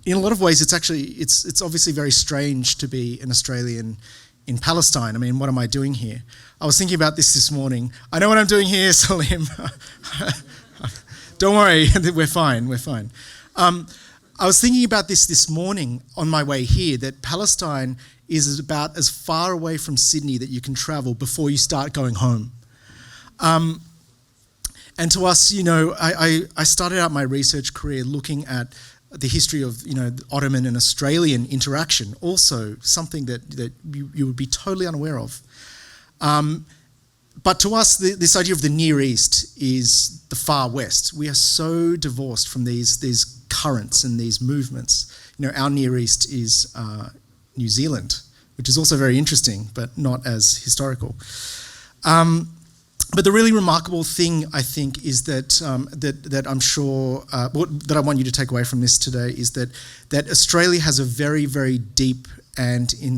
in a lot of ways, it's obviously very strange to be an Australian in Palestine. I mean, what am I doing here? I was thinking about this morning. I know what I'm doing here, Salim. Don't worry, we're fine. I was thinking about this morning on my way here, that Palestine is about as far away from Sydney that you can travel before you start going home. And to us, I started out my research career looking at the history of, Ottoman and Australian interaction, also something that you would be totally unaware of. But to us, this idea of the Near East is the far West. We are so divorced from these currents and these movements. Our Near East is New Zealand, which is also very interesting, but not as historical. But the really remarkable thing, I think, is that that I'm sure that I want you to take away from this today is that Australia has a very, very deep and in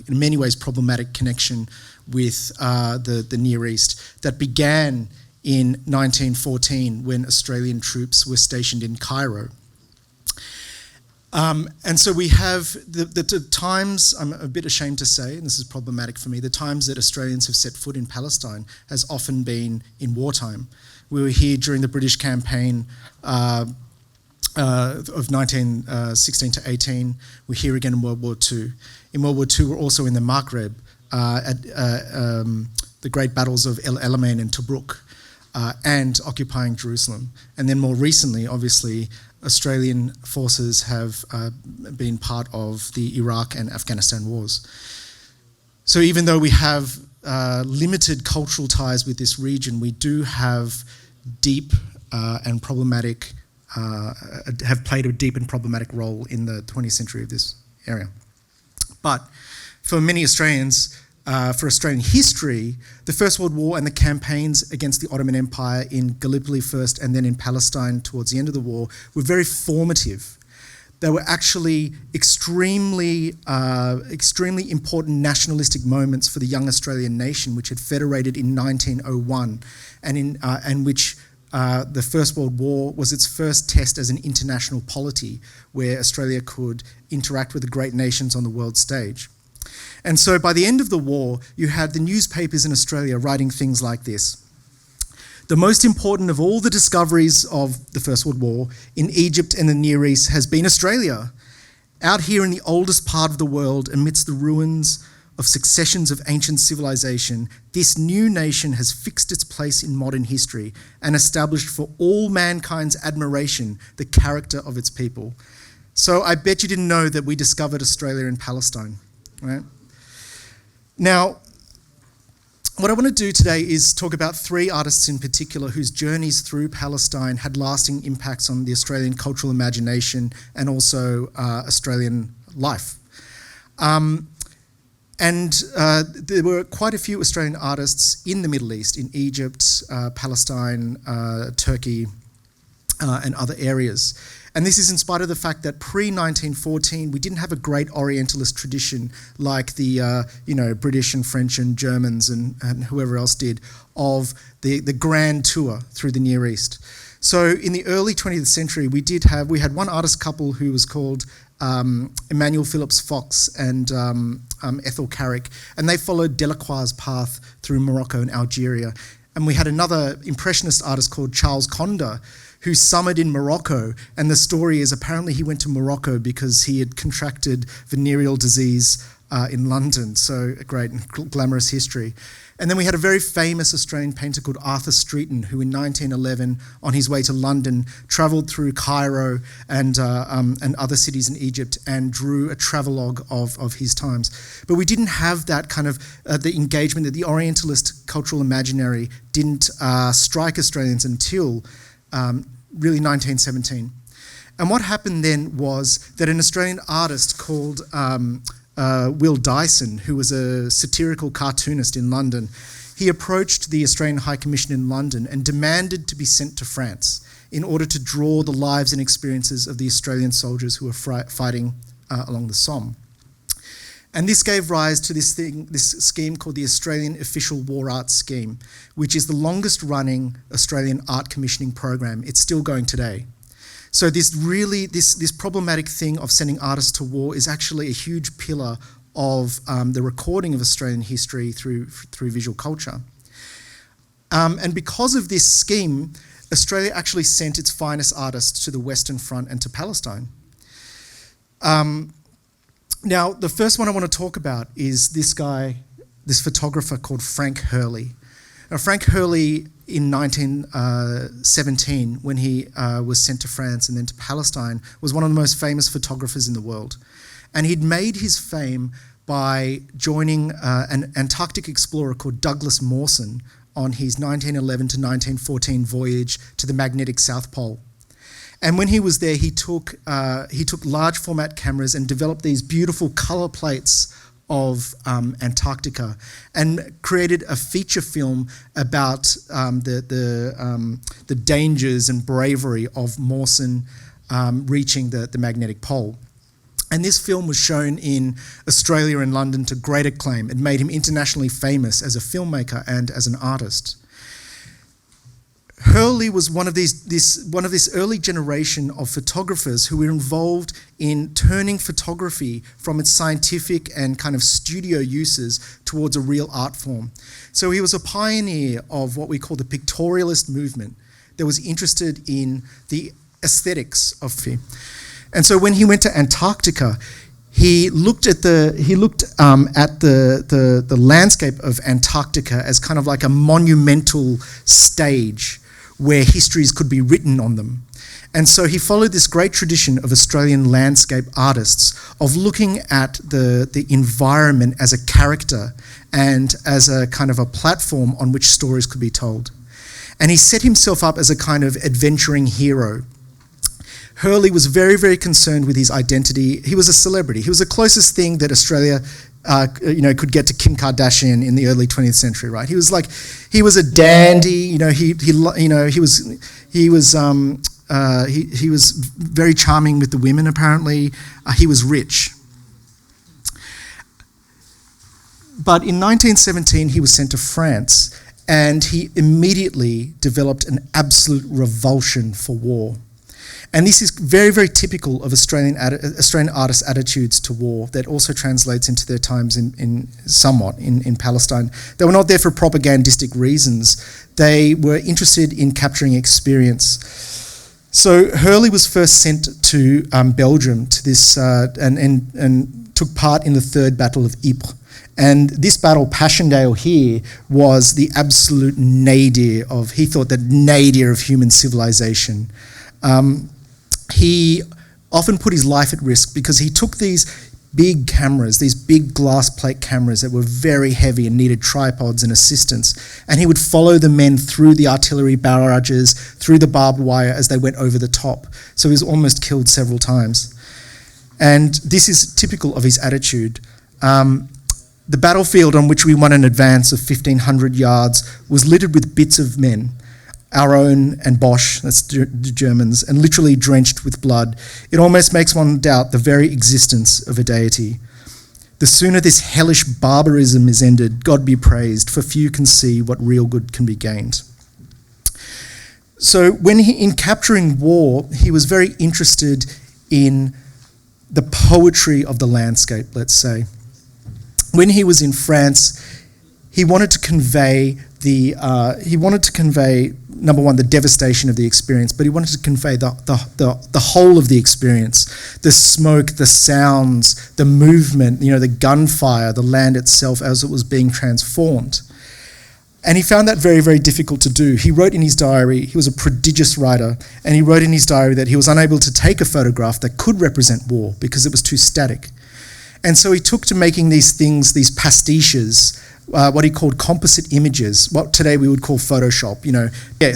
many ways problematic connection with the Near East that began in 1914 when Australian troops were stationed in Cairo. And so we have the times, I'm a bit ashamed to say, and this is problematic for me, the times that Australians have set foot in Palestine has often been in wartime. We were here during the British campaign of 1916 to 18. We're here again in World War II. In World War II, we're also in the Maghreb at the great battles of El Alamein and Tobruk and occupying Jerusalem. And then more recently, obviously, Australian forces have been part of the Iraq and Afghanistan wars. So even though we have limited cultural ties with this region, we do have deep and problematic, have played a deep and problematic role in the 20th century of this area. But for many Australians, for Australian history, the First World War and the campaigns against the Ottoman Empire in Gallipoli first and then in Palestine towards the end of the war were very formative. They were actually extremely important nationalistic moments for the young Australian nation, which had federated in 1901 and which the First World War was its first test as an international polity where Australia could interact with the great nations on the world stage. And so by the end of the war, you had the newspapers in Australia writing things like this. The most important of all the discoveries of the First World War in Egypt and the Near East has been Australia. Out here in the oldest part of the world, amidst the ruins of successions of ancient civilization, this new nation has fixed its place in modern history and established for all mankind's admiration the character of its people. So I bet you didn't know that we discovered Australia in Palestine. Right? Now, what I want to do today is talk about three artists in particular whose journeys through Palestine had lasting impacts on the Australian cultural imagination and also Australian life. And there were quite a few Australian artists in the Middle East, in Egypt, Palestine, Turkey, and other areas. And this is in spite of the fact that pre-1914, we didn't have a great Orientalist tradition like the British and French and Germans and whoever else did of the grand tour through the Near East. So in the early 20th century, we had one artist couple who was called Emmanuel Phillips Fox and Ethel Carrick, and they followed Delacroix's path through Morocco and Algeria. And we had another Impressionist artist called Charles Conder, who summered in Morocco, and the story is apparently he went to Morocco because he had contracted venereal disease in London, so a great and glamorous history. And then we had a very famous Australian painter called Arthur Streeton, who in 1911, on his way to London, travelled through Cairo and other cities in Egypt and drew a travelogue of his times. But we didn't have that kind of, the engagement that the Orientalist cultural imaginary didn't strike Australians until really 1917. And what happened then was that an Australian artist called Will Dyson, who was a satirical cartoonist in London, he approached the Australian High Commission in London and demanded to be sent to France in order to draw the lives and experiences of the Australian soldiers who were fighting along the Somme. And this gave rise to this scheme called the Australian Official War Arts Scheme, which is the longest running Australian art commissioning program. It's still going today. So this problematic thing of sending artists to war is actually a huge pillar of the recording of Australian history through visual culture. And because of this scheme, Australia actually sent its finest artists to the Western Front and to Palestine. Now, the first one I want to talk about is this photographer called Frank Hurley. Now, Frank Hurley, in 1917, when he was sent to France and then to Palestine, was one of the most famous photographers in the world. And he'd made his fame by joining an Antarctic explorer called Douglas Mawson on his 1911 to 1914 voyage to the magnetic South Pole. And when he was there, he took large format cameras and developed these beautiful colour plates of Antarctica and created a feature film about the dangers and bravery of Mawson reaching the magnetic pole. And this film was shown in Australia and London to great acclaim. It made him internationally famous as a filmmaker and as an artist. Hurley was one of this early generation of photographers who were involved in turning photography from its scientific and kind of studio uses towards a real art form. So he was a pioneer of what we call the pictorialist movement that was interested in the aesthetics of film. And so when he went to Antarctica, he looked at the landscape of Antarctica as kind of like a monumental stage where histories could be written on them. And so he followed this great tradition of Australian landscape artists of looking at the environment as a character and as a kind of a platform on which stories could be told. And he set himself up as a kind of adventuring hero. Hurley was very, very concerned with his identity. He was a celebrity. He was the closest thing that Australia could get to Kim Kardashian in the early 20th century, right? He was a dandy. He was very charming with the women. Apparently, he was rich. But in 1917, he was sent to France, and he immediately developed an absolute revulsion for war. And this is very, very typical of Australian artists' attitudes to war that also translates into their times in Palestine. They were not there for propagandistic reasons. They were interested in capturing experience. So Hurley was first sent to Belgium to this and took part in the Third Battle of Ypres. And this battle, Passchendaele here, was the absolute nadir of human civilization. He often put his life at risk because he took these big cameras, these big glass plate cameras that were very heavy and needed tripods and assistance, and he would follow the men through the artillery barrages, through the barbed wire as they went over the top. So he was almost killed several times. And this is typical of his attitude. The battlefield on which we won an advance of 1,500 yards was littered with bits of men, our own and Bosch, that's the Germans, and literally drenched with blood. It almost makes one doubt the very existence of a deity. The sooner this hellish barbarism is ended, God be praised, for few can see what real good can be gained. So in capturing war, he was very interested in the poetry of the landscape, let's say. When he was in France, he wanted to convey number one, the devastation of the experience, but he wanted to convey the whole of the experience, the smoke, the sounds, the movement, the gunfire, the land itself as it was being transformed. And he found that very, very difficult to do. He wrote in his diary, he was a prodigious writer, and he wrote in his diary that he was unable to take a photograph that could represent war because it was too static. And so he took to making these things, these pastiches, what he called composite images, what today we would call Photoshop,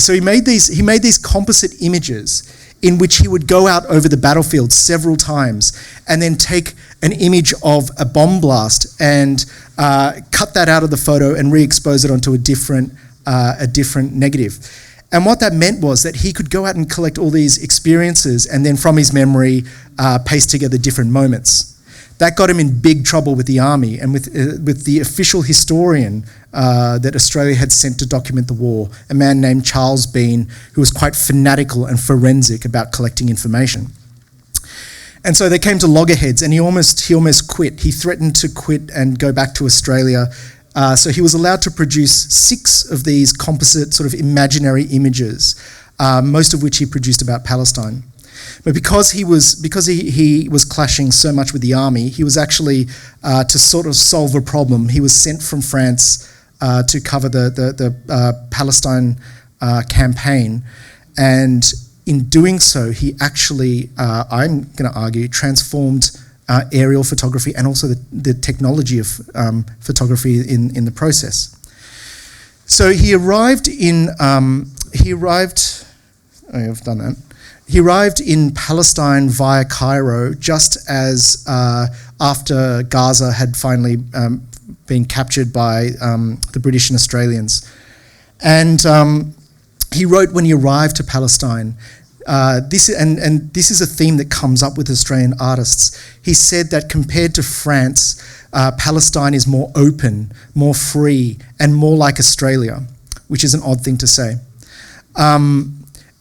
So he made these composite images in which he would go out over the battlefield several times and then take an image of a bomb blast and cut that out of the photo and re-expose it onto a different negative. And what that meant was that he could go out and collect all these experiences and then from his memory paste together different moments. That got him in big trouble with the army and with the official historian that Australia had sent to document the war, a man named Charles Bean, who was quite fanatical and forensic about collecting information. And so they came to loggerheads, and he almost quit. He threatened to quit and go back to Australia. So he was allowed to produce 6 of these composite sort of imaginary images, most of which he produced about Palestine. But because he was clashing so much with the army, he was actually, to sort of solve a problem, he was sent from France to cover the Palestine campaign. And in doing so, he actually, I'm going to argue, transformed aerial photography and also the technology of photography in the process. So he arrived in, He arrived in Palestine via Cairo just as after Gaza had finally been captured by the British and Australians. And he wrote when he arrived to Palestine, this is a theme that comes up with Australian artists. He said that compared to France, Palestine is more open, more free, and more like Australia, which is an odd thing to say.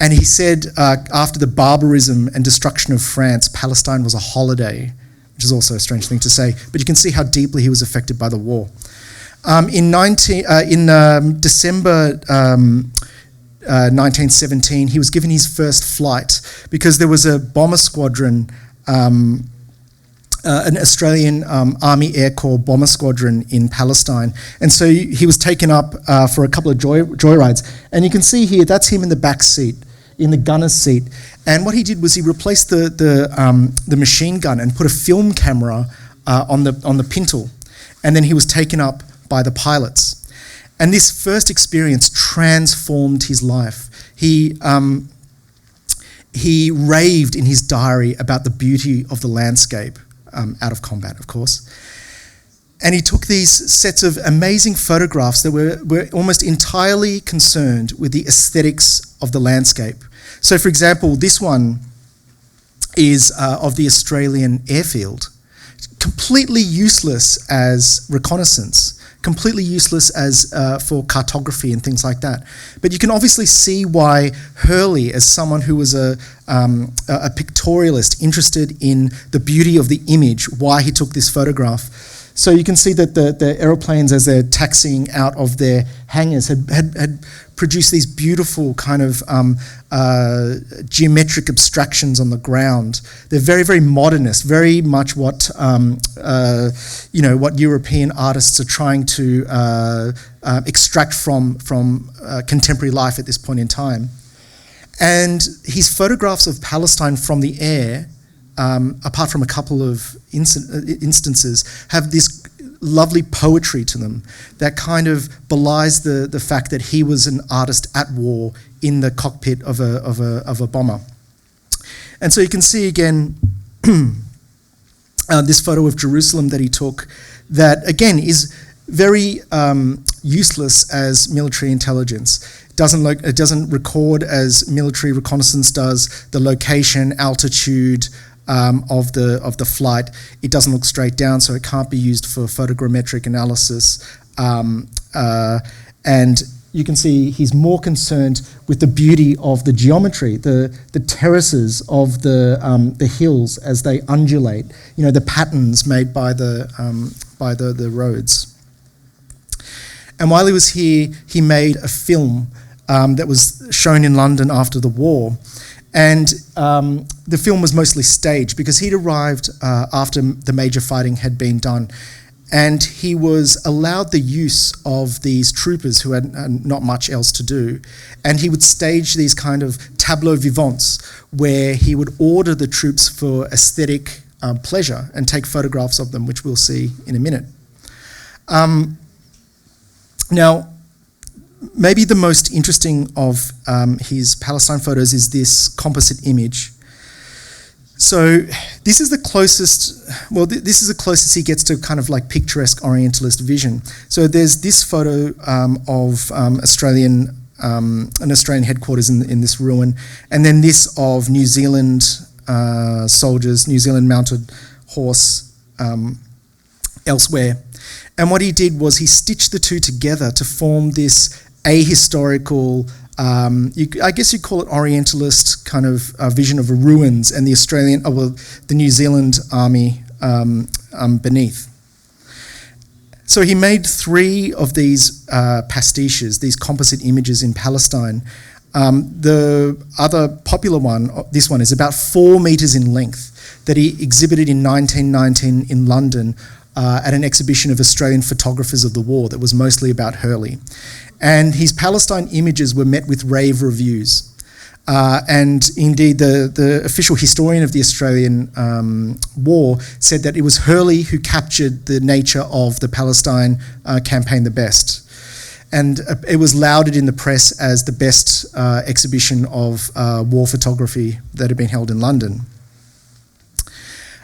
And he said after the barbarism and destruction of France, Palestine was a holiday, which is also a strange thing to say, but you can see how deeply he was affected by the war. In December 1917, he was given his first flight because there was a bomber squadron, an Australian Army Air Corps bomber squadron in Palestine. And so he was taken up for a couple of joyrides. And you can see here, that's him in the back seat, in the gunner's seat. And what he did was he replaced the machine gun and put a film camera on the pintle. And then he was taken up by the pilots. And this first experience transformed his life. He raved in his diary about the beauty of the landscape, out of combat, of course. And he took these sets of amazing photographs that were almost entirely concerned with the aesthetics of the landscape. So, for example, this one is of the Australian airfield, completely useless as reconnaissance, completely useless as for cartography and things like that. But you can obviously see why Hurley, as someone who was a pictorialist interested in the beauty of the image, why he took this photograph. So you can see that the aeroplanes, as they're taxiing out of their hangars, had produced these beautiful kind of geometric abstractions on the ground. They're very, very modernist, very much what what European artists are trying to extract from contemporary life at this point in time. And his photographs of Palestine from the air, apart from a couple of instances, have this lovely poetry to them that kind of belies the fact that he was an artist at war in the cockpit of a bomber. And so you can see again this photo of Jerusalem that he took that again is very useless as military intelligence. It doesn't record as military reconnaissance does the location, altitude, of the flight. It doesn't look straight down, so it can't be used for photogrammetric analysis. And you can see he's more concerned with the beauty of the geometry, the terraces of the hills as they undulate. The patterns made by the roads. And while he was here, he made a film that was shown in London after the war. And the film was mostly staged because he'd arrived after the major fighting had been done. And he was allowed the use of these troopers who had not much else to do. And he would stage these kind of tableaux vivants where he would order the troops for aesthetic pleasure and take photographs of them, which we'll see in a minute. Now, maybe the most interesting of his Palestine photos is this composite image. So this is the closest, this is the closest he gets to kind of like picturesque Orientalist vision. So there's this photo of an Australian headquarters in this ruin, and then this of New Zealand soldiers, New Zealand mounted horse elsewhere. And what he did was he stitched the two together to form this ahistorical, I guess you'd call it Orientalist kind of vision of ruins and the Australian, the New Zealand army beneath. So he made 3 of these pastiches, these composite images in Palestine. The other popular one, this one, is about 4 metres in length that he exhibited in 1919 in London at an exhibition of Australian photographers of the war that was mostly about Hurley. And his Palestine images were met with rave reviews. And indeed, the official historian of the Australian war said that it was Hurley who captured the nature of the Palestine campaign the best. And it was lauded in the press as the best exhibition of war photography that had been held in London.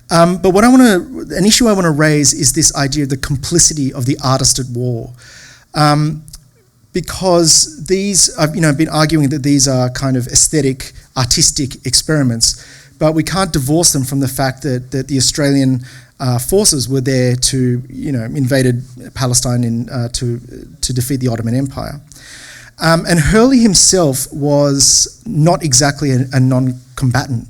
But an issue I want to raise is this idea of the complicity of the artist at war. Because these, I've been arguing that these are kind of aesthetic, artistic experiments, but we can't divorce them from the fact that the Australian forces were there to, invaded Palestine to defeat the Ottoman Empire. And Hurley himself was not exactly a non-combatant.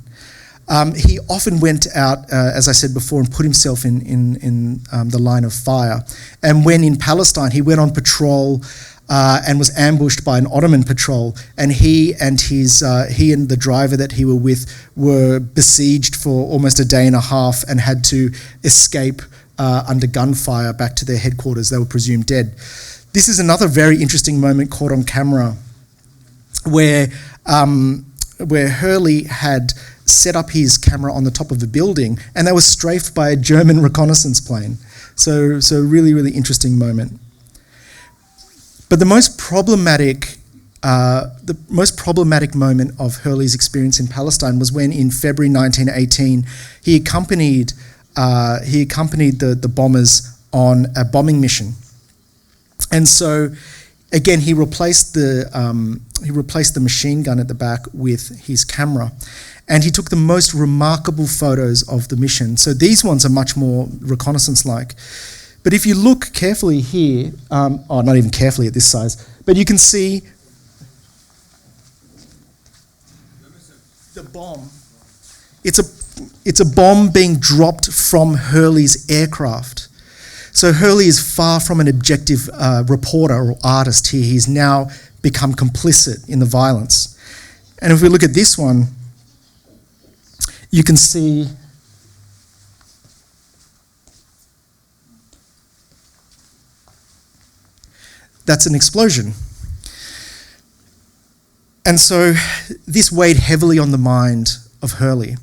He often went out, as I said before, and put himself in the line of fire. And when in Palestine, he went on patrol and was ambushed by an Ottoman patrol, and he and the driver that he were besieged for almost a day and a half and had to escape under gunfire back to their headquarters. They were presumed dead. This is another very interesting moment caught on camera, where Hurley had set up his camera on the top of a building, and they were strafed by a German reconnaissance plane. So really, really interesting moment. But the most problematic moment of Hurley's experience in Palestine was when, in February 1918, he accompanied the bombers on a bombing mission. And so, again, he replaced the machine gun at the back with his camera, and he took the most remarkable photos of the mission. So these ones are much more reconnaissance-like. But if you look carefully here, not even carefully at this size, but you can see the bomb. It's a bomb being dropped from Hurley's aircraft. So Hurley is far from an objective reporter or artist here. He's now become complicit in the violence. And if we look at this one, you can see that's an explosion. And so this weighed heavily on the mind of Hurley.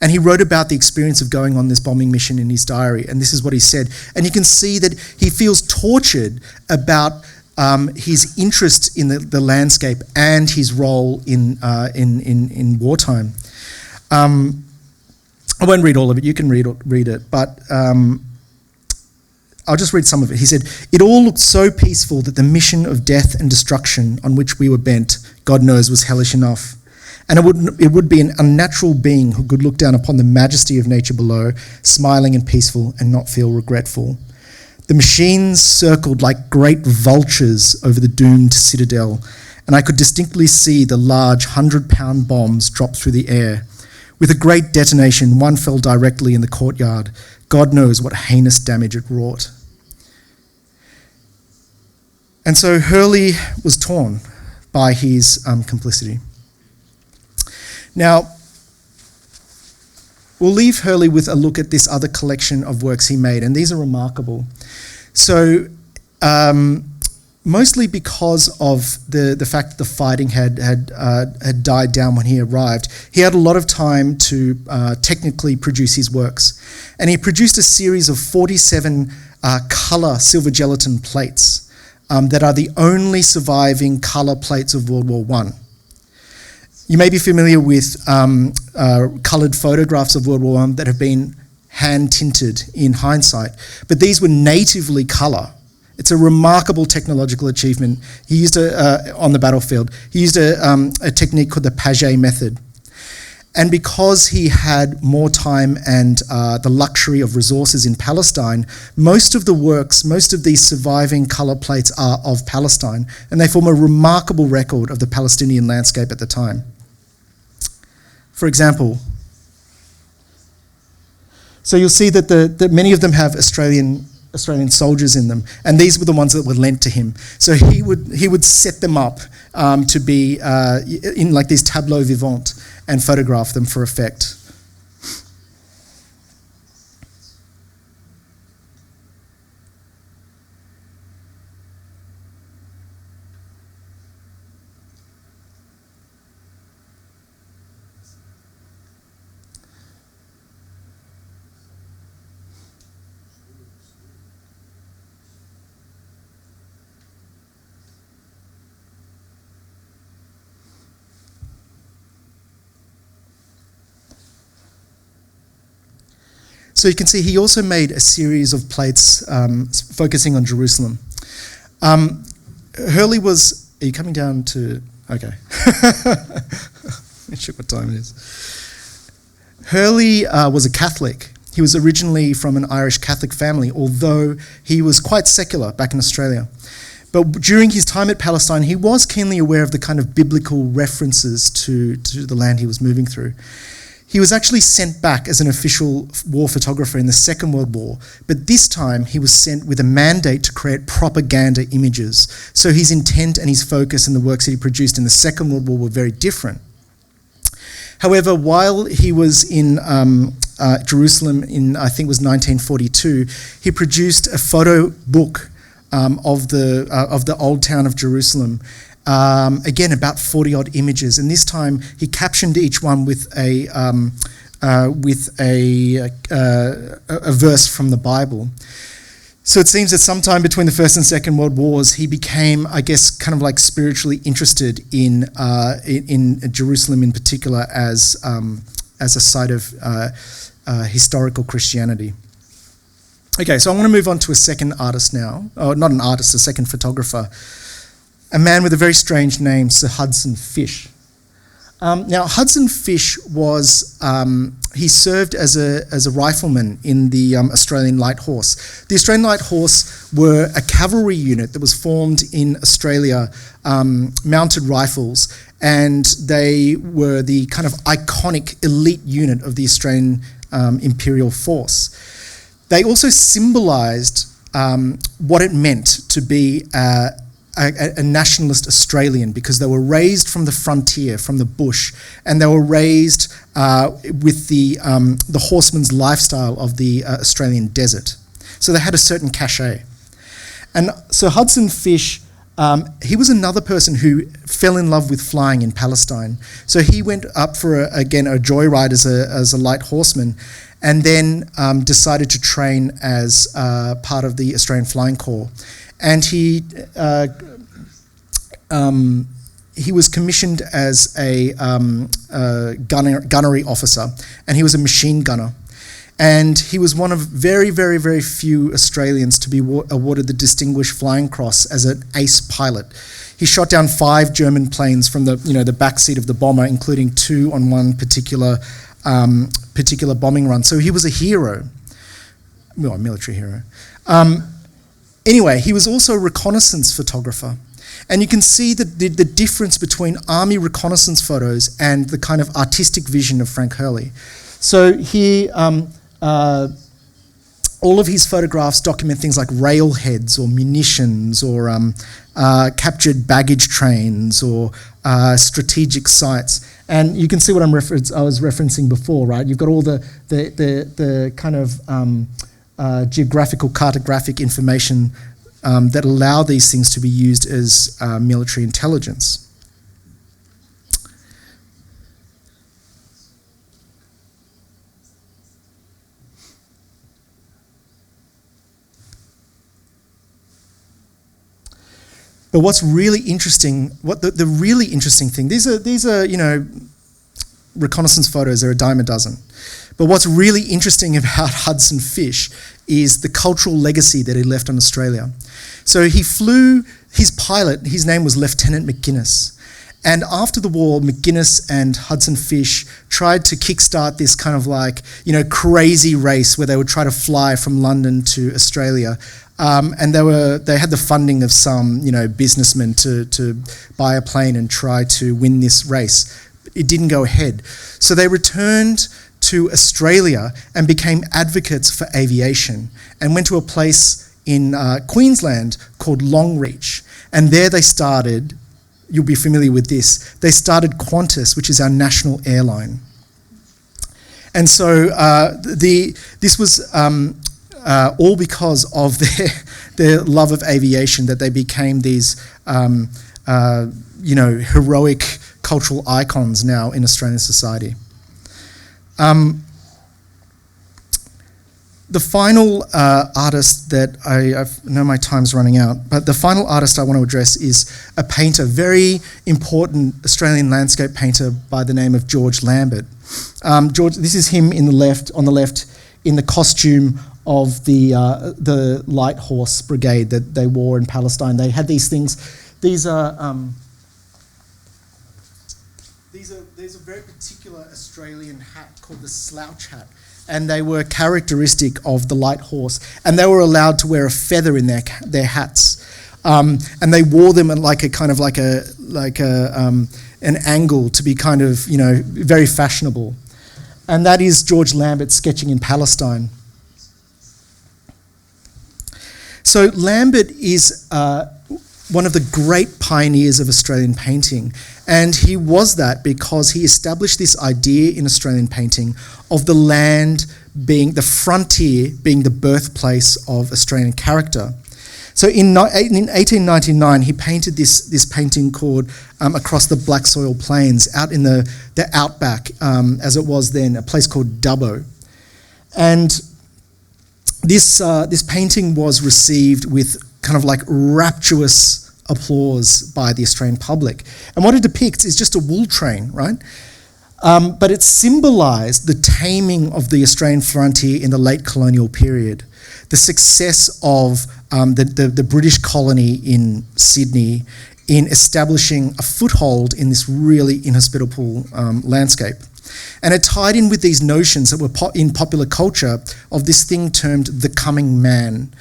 And he wrote about the experience of going on this bombing mission in his diary, and this is what he said. And you can see that he feels tortured about his interest in the landscape and his role in wartime. I won't read all of it, you can read it, but I'll just read some of it. He said, "It all looked so peaceful that the mission of death and destruction on which we were bent, God knows, was hellish enough. And it would be an unnatural being who could look down upon the majesty of nature below, smiling and peaceful, and not feel regretful. The machines circled like great vultures over the doomed citadel, and I could distinctly see the large 100-pound bombs drop through the air. With a great detonation, one fell directly in the courtyard. God knows what heinous damage it wrought." And so Hurley was torn by his complicity. Now, we'll leave Hurley with a look at this other collection of works he made, and these are remarkable. So, mostly because of the fact that the fighting had died down when he arrived, he had a lot of time to technically produce his works. And he produced a series of 47 colour silver gelatin plates that are the only surviving colour plates of World War I. You may be familiar with coloured photographs of World War I that have been hand-tinted in hindsight, but these were natively colour. It's a remarkable technological achievement. He used on the battlefield. He used a technique called the Paget method. And because he had more time and the luxury of resources in Palestine, most of the works, most of these surviving colour plates are of Palestine, and they form a remarkable record of the Palestinian landscape at the time. For example, so you'll see that many of them have Australian soldiers in them, and these were the ones that were lent to him. So he would set them up to be in like these tableaux vivants and photograph them for effect. So you can see he also made a series of plates focusing on Jerusalem. Hurley was... Are you coming down to... Okay. Not sure what time it is. Hurley was a Catholic. He was originally from an Irish Catholic family, although he was quite secular back in Australia. But during his time at Palestine, he was keenly aware of the kind of biblical references to the land he was moving through. He was actually sent back as an official war photographer in the Second World War, but this time he was sent with a mandate to create propaganda images. So his intent and his focus and the works that he produced in the Second World War were very different. However, while he was in Jerusalem in, I think it was 1942, he produced a photo book of the old town of Jerusalem. Again, about 40-odd images, and this time he captioned each one with a verse from the Bible. So it seems that sometime between the First and Second World Wars, he became, I guess, kind of like spiritually interested in Jerusalem in particular as a site of historical Christianity. Okay, so I want to move on to a second artist now. Oh, not an artist, a second photographer. A man with a very strange name, Sir Hudson Fysh. Now, Hudson Fysh was, he served as a rifleman in the Australian Light Horse. The Australian Light Horse were a cavalry unit that was formed in Australia, mounted rifles, and they were the kind of iconic elite unit of the Australian Imperial Force. They also symbolised what it meant to be a nationalist Australian, because they were raised from the frontier, from the bush, and they were raised with the horseman's lifestyle of the Australian desert. So they had a certain cachet. And so Hudson Fysh, he was another person who fell in love with flying in Palestine. So he went up for, a joyride as a light horseman, and then decided to train as part of the Australian Flying Corps. And he was commissioned as a gunnery officer, and he was a machine gunner. And he was one of very, very, very few Australians to be awarded the Distinguished Flying Cross as an ace pilot. He shot down 5 German planes from the back seat of the bomber, including 2 on one particular bombing run. So he was a hero, well, a military hero. Anyway, he was also a reconnaissance photographer. And you can see the difference between army reconnaissance photos and the kind of artistic vision of Frank Hurley. So here, all of his photographs document things like railheads or munitions or captured baggage trains or strategic sites. And you can see what I was referencing before, right? You've got all the kind of geographical, cartographic information that allow these things to be used as military intelligence. But what's really interesting, the really interesting thing, these are reconnaissance photos, they're a dime a dozen. But what's really interesting about Hudson Fysh is the cultural legacy that he left on Australia. So he flew, his pilot, his name was Lieutenant McGuinness, And after the war, McGuinness and Hudson Fysh tried to kickstart this kind of like, crazy race where they would try to fly from London to Australia. And they had the funding of some, businessmen to buy a plane and try to win this race. It didn't go ahead. So they returned to Australia and became advocates for aviation and went to a place in Queensland called Longreach. And there they started, you'll be familiar with this, they started Qantas, which is our national airline. And so this was all because of their love of aviation, that they became these heroic cultural icons now in Australian society. The final artist that I know my time's running out, but the final artist I want to address is a painter, very important Australian landscape painter by the name of George Lambert. George, this is him on the left, in the costume of the light horse brigade that they wore in Palestine. They had these things. There's a very particular Australian hat called the slouch hat, and they were characteristic of the light horse, and they were allowed to wear a feather in their hats, and they wore them at an angle to be kind of very fashionable. And that is George Lambert sketching in Palestine. So Lambert is one of the great pioneers of Australian painting, and he was that because he established this idea in Australian painting of the land being, the frontier being the birthplace of Australian character. So in 1899, he painted this painting called Across the Black Soil Plains, out in the outback, as it was then, a place called Dubbo. And this painting was received with kind of like rapturous applause by the Australian public. And what it depicts is just a wool train, right? But it symbolised the taming of the Australian frontier in the late colonial period, the success of the British colony in Sydney in establishing a foothold in this really inhospitable landscape. And it tied in with these notions that were in popular culture of this thing termed the coming man.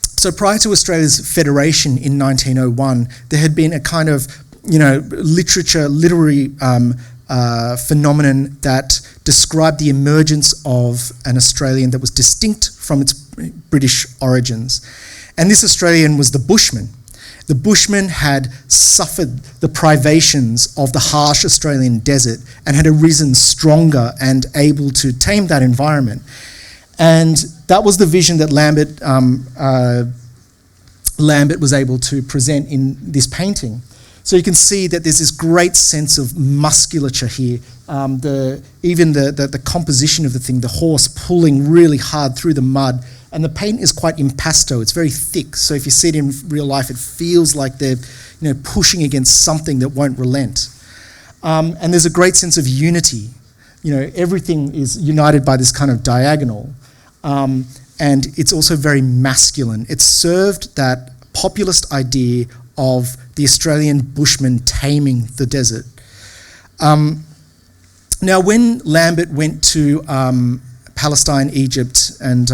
So prior to Australia's federation in 1901, there had been a kind of, literary phenomenon that described the emergence of an Australian that was distinct from its British origins. And this Australian was the Bushman. The Bushman had suffered the privations of the harsh Australian desert and had arisen stronger and able to tame that environment. And that was the vision that Lambert was able to present in this painting. So you can see that there's this great sense of musculature here. Even the composition of the thing, the horse pulling really hard through the mud, and the paint is quite impasto. It's very thick. So if you see it in real life, it feels like they're pushing against something that won't relent. And there's a great sense of unity. Everything is united by this kind of diagonal. And it's also very masculine. It served that populist idea of the Australian bushman taming the desert. Now, when Lambert went to Palestine, Egypt, and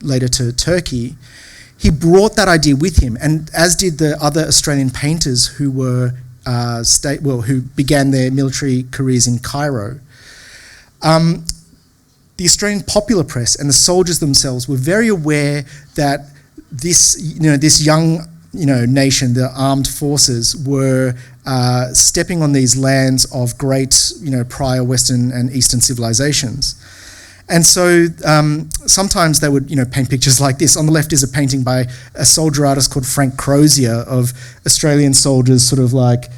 later to Turkey, he brought that idea with him, and as did the other Australian painters who were who began their military careers in Cairo. The Australian popular press and the soldiers themselves were very aware that this young, nation, the armed forces, were stepping on these lands of great, prior Western and Eastern civilizations. And so sometimes they would, paint pictures like this. On the left is a painting by a soldier artist called Frank Crozier of Australian soldiers sort of like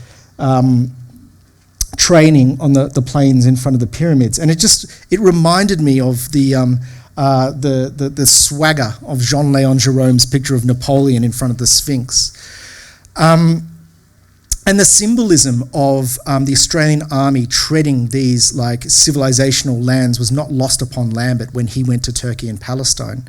training on the plains in front of the pyramids. And it reminded me of the swagger of Jean-Léon Gérôme's picture of Napoleon in front of the Sphinx. And the symbolism of the Australian army treading these like civilizational lands was not lost upon Lambert when he went to Turkey and Palestine.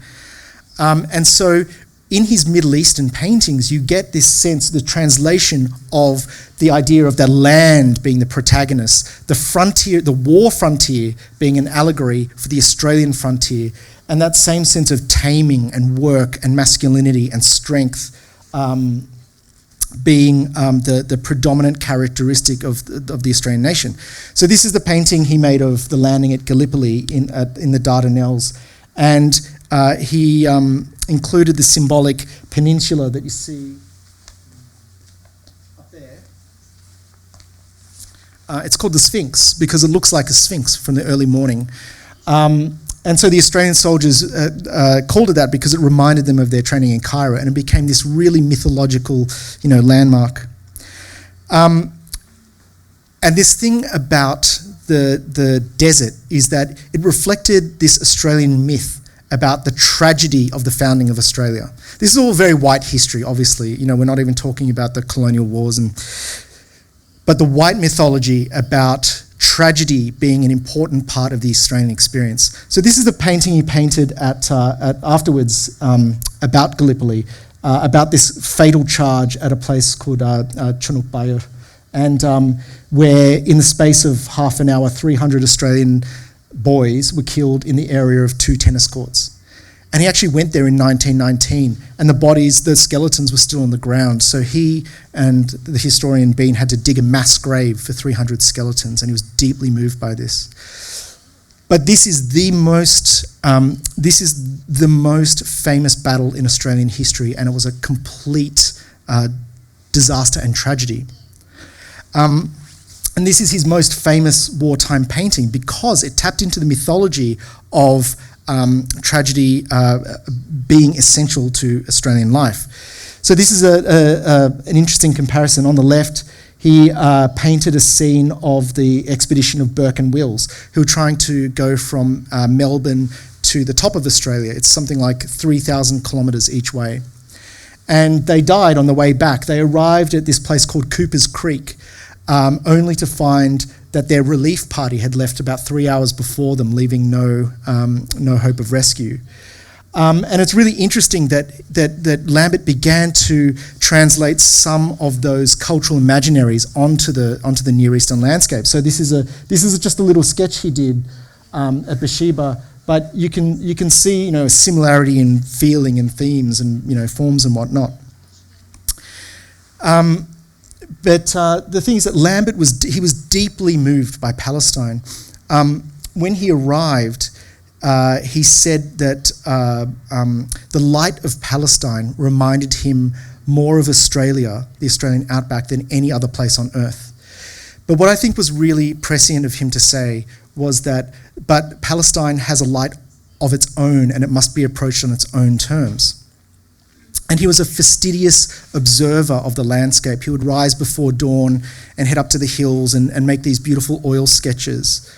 And so in his Middle Eastern paintings, you get this sense, the translation of the idea of the land being the protagonist, the frontier, the war frontier being an allegory for the Australian frontier, and that same sense of taming and work and masculinity and strength being the predominant characteristic of the Australian nation. So this is the painting he made of the landing at Gallipoli in the Dardanelles, and he included the symbolic peninsula that you see up there. It's called the Sphinx because it looks like a sphinx from the early morning. And so the Australian soldiers called it that because it reminded them of their training in Cairo, and it became this really mythological, landmark. And this thing about the desert is that it reflected this Australian myth about the tragedy of the founding of Australia. This is all very white history, obviously. We're not even talking about the colonial wars, but the white mythology about tragedy being an important part of the Australian experience. So this is the painting he painted at afterwards about Gallipoli, about this fatal charge at a place called Chunuk Bair, and where in the space of half an hour, 300 Australian boys were killed in the area of 2 tennis courts. And he actually went there in 1919, and the skeletons were still on the ground. So he and the historian Bean had to dig a mass grave for 300 skeletons, and he was deeply moved by this. But this is the most famous battle in Australian history, and it was a complete disaster and tragedy. And this is his most famous wartime painting because it tapped into the mythology of tragedy being essential to Australian life. So this is an interesting comparison. On the left, he painted a scene of the expedition of Burke and Wills, who were trying to go from Melbourne to the top of Australia. It's something like 3,000 kilometres each way. And they died on the way back. They arrived at this place called Cooper's Creek, only to find that their relief party had left about 3 hours before them, leaving no hope of rescue. And it's really interesting that Lambert began to translate some of those cultural imaginaries onto the Near Eastern landscape. So this is just a little sketch he did at Beersheba, but you can see a similarity in feeling and themes and forms and whatnot. But the thing is that Lambert was deeply moved by Palestine. When he arrived, he said that the light of Palestine reminded him more of Australia, the Australian outback, than any other place on earth. But what I think was really prescient of him to say was that, but Palestine has a light of its own and it must be approached on its own terms. And he was a fastidious observer of the landscape. He would rise before dawn and head up to the hills and make these beautiful oil sketches.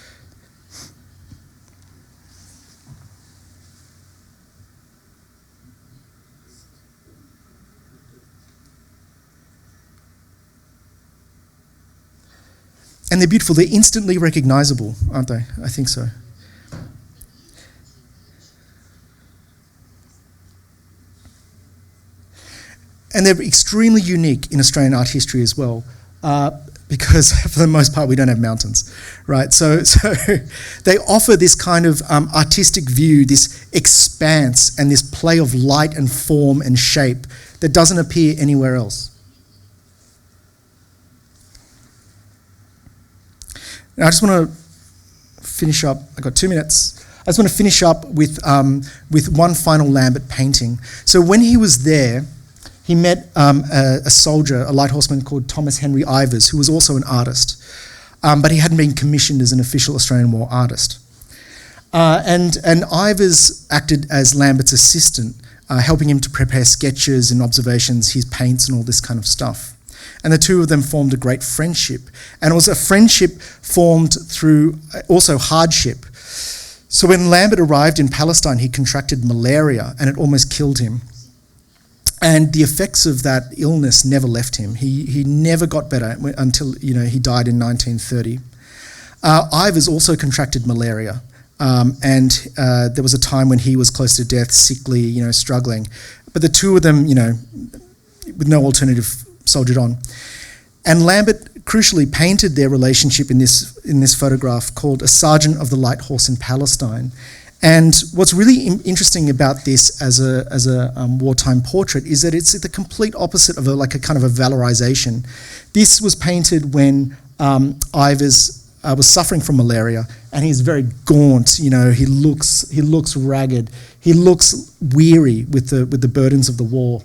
And they're beautiful. They're instantly recognizable, aren't they? I think so. And they're extremely unique in Australian art history as well, because for the most part we don't have mountains, right? So they offer this kind of artistic view, this expanse and this play of light and form and shape that doesn't appear anywhere else. Now I just want to finish up. I've got 2 minutes. I just want to finish up with one final Lambert painting. So when he was there, he met a soldier, a light horseman called Thomas Henry Ivers, who was also an artist, but he hadn't been commissioned as an official Australian war artist. And Ivers acted as Lambert's assistant, helping him to prepare sketches and observations, his paints and all this kind of stuff. And the two of them formed a great friendship. And it was a friendship formed through also hardship. So when Lambert arrived in Palestine, he contracted malaria and it almost killed him. And the effects of that illness never left him. He never got better until he died in 1930. Ivers also contracted malaria, and there was a time when he was close to death, sickly, struggling. But the two of them, with no alternative, soldiered on. And Lambert crucially painted their relationship in this photograph called A Sergeant of the Light Horse in Palestine. And what's really interesting about this as a wartime portrait is that it's the complete opposite of a kind of a valorization. This was painted when Ivers was suffering from malaria, and he's very gaunt. He looks ragged. He looks weary with the burdens of the war.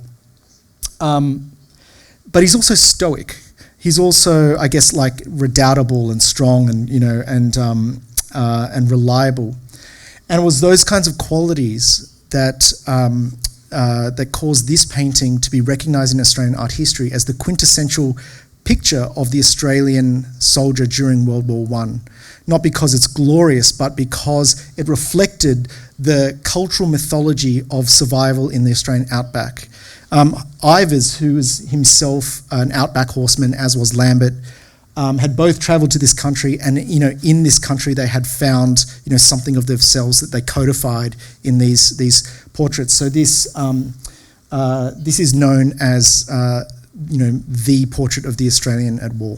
But he's also stoic. He's also, I guess, like redoubtable and strong, and reliable. And it was those kinds of qualities that caused this painting to be recognised in Australian art history as the quintessential picture of the Australian soldier during World War I. Not because it's glorious, but because it reflected the cultural mythology of survival in the Australian outback. Ivers, who was himself an outback horseman, as was Lambert, had both travelled to this country, and in this country they had found something of themselves that they codified in these portraits. So this is known as the portrait of the Australian at war.